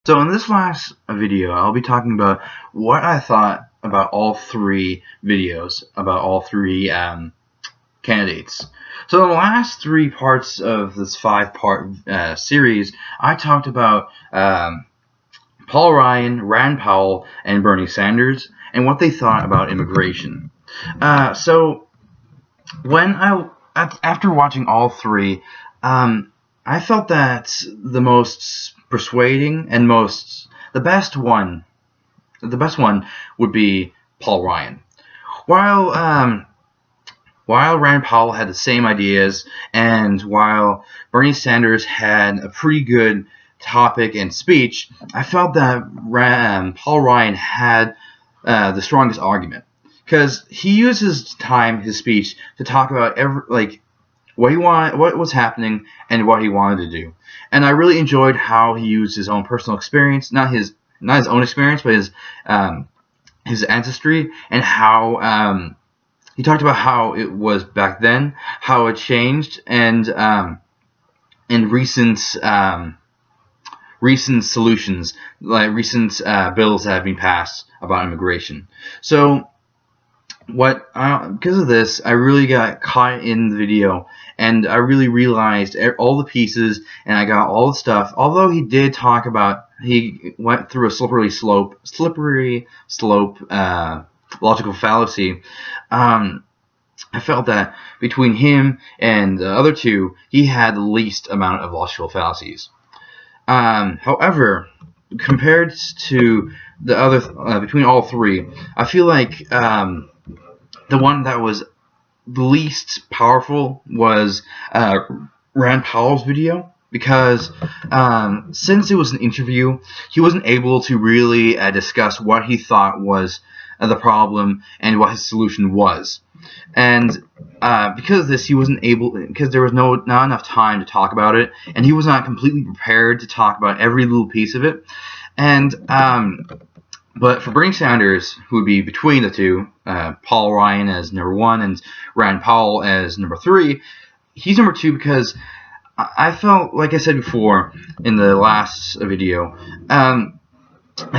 So in this last video, I'll be talking about what I thought about all three videos, about all three candidates. So in the last three parts of this five-part series, I talked about Paul Ryan, Rand Paul, and Bernie Sanders, and what they thought about immigration. So when after watching all three, I felt that the most persuading and the best one would be Paul Ryan. While Rand Paul had the same ideas, and while Bernie Sanders had a pretty good topic and speech, I felt that Paul Ryan had the strongest argument, because he used his speech to talk about what was happening and what he wanted to do. And I really enjoyed how he used his own personal experience, not his own experience, but his ancestry, and how he talked about how it was back then, how it changed, and recent solutions, like recent bills that have been passed about immigration. So because of this, I really got caught in the video, and I really realized all the pieces, and I got all the stuff. Although he did talk about, he went through a slippery slope, logical fallacy. I felt that between him and the other two, he had the least amount of logical fallacies. However, compared to the other, between all three, I feel like the one that was the least powerful was Rand Paul's video, because since it was an interview, he wasn't able to really discuss what he thought was the problem and what his solution was. And because of this, he wasn't able, because there was not enough time to talk about it, and he was not completely prepared to talk about every little piece of it. And but for Bernie Sanders, who would be between the two, Paul Ryan as number one and Rand Paul as number three, he's number two because I felt, like I said before in the last video, I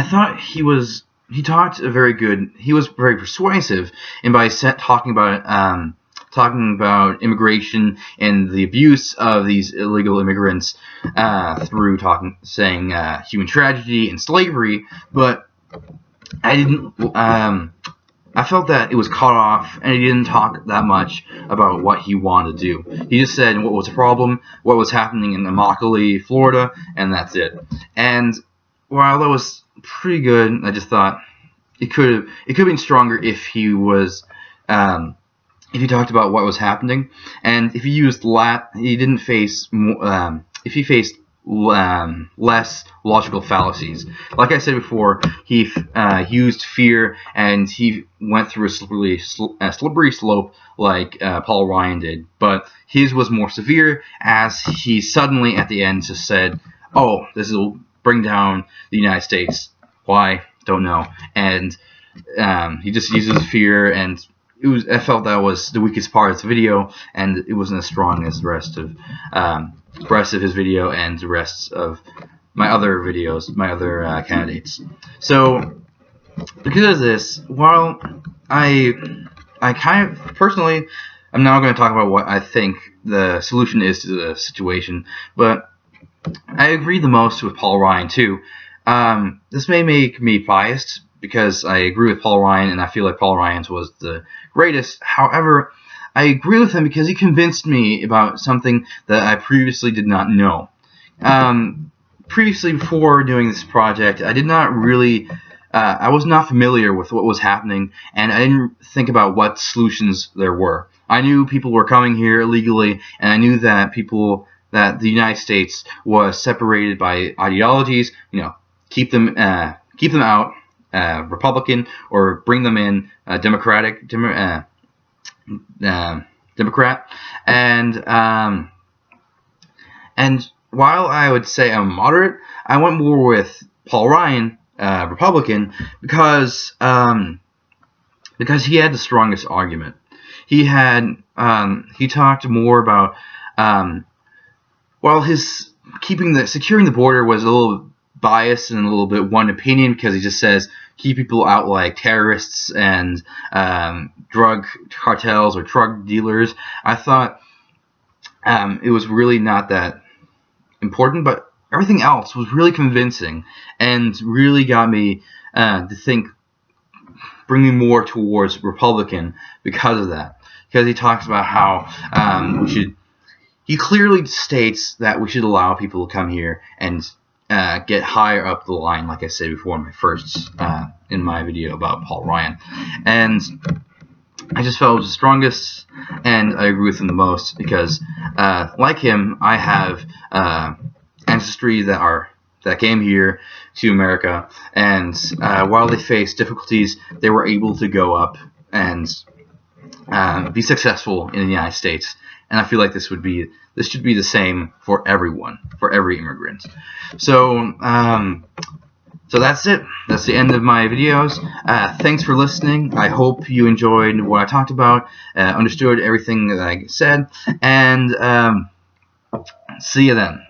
thought he was very persuasive, and by talking about immigration and the abuse of these illegal immigrants through saying human tragedy and slavery. But I felt that it was cut off, and he didn't talk that much about what he wanted to do. He just said what was the problem, what was happening in Immokalee, Florida, and that's it. And while that was pretty good, I just thought it could have been stronger if he was if he talked about what was happening, and if he used if he faced less logical fallacies. Like I said before, he used fear, and he went through a slippery slope like Paul Ryan did, but his was more severe, as he suddenly at the end just said, "Oh, this will bring down the United States. Why? Don't know." And he just uses fear, and I felt that was the weakest part of the video, and it wasn't as strong as the rest of his video and the rest of my other videos, my other candidates. So because of this, while I kind of personally, I'm now going to talk about what I think the solution is to the situation, but I agree the most with Paul Ryan too. This may make me biased, because I agree with Paul Ryan, and I feel like Paul Ryan's was the greatest. However, I agree with him because he convinced me about something that I previously did not know. Previously, before doing this project, I did not really, I was not familiar with what was happening, and I didn't think about what solutions there were. I knew people were coming here illegally, and I knew that that the United States was separated by ideologies. Keep them out. Republican, or bring them in Democrat, and while I would say I'm moderate, I went more with Paul Ryan, Republican, because he had the strongest argument. He talked more about while securing the border was a little biased and a little bit one opinion, because he just says keep people out like terrorists and drug cartels or drug dealers. I thought it was really not that important, but everything else was really convincing and really got me to think, bring me more towards Republican because of that. Because he talks about how he clearly states that we should allow people to come here and get higher up the line, like I said before in my video about Paul Ryan. And I just felt it was the strongest, and I agree with him the most because, like him, I have ancestry that came here to America, and while they faced difficulties, they were able to go up and be successful in the United States. And I feel like this should be the same for everyone, for every immigrant. So that's it. That's the end of my videos. Thanks for listening. I hope you enjoyed what I talked about, understood everything that I said, and see you then.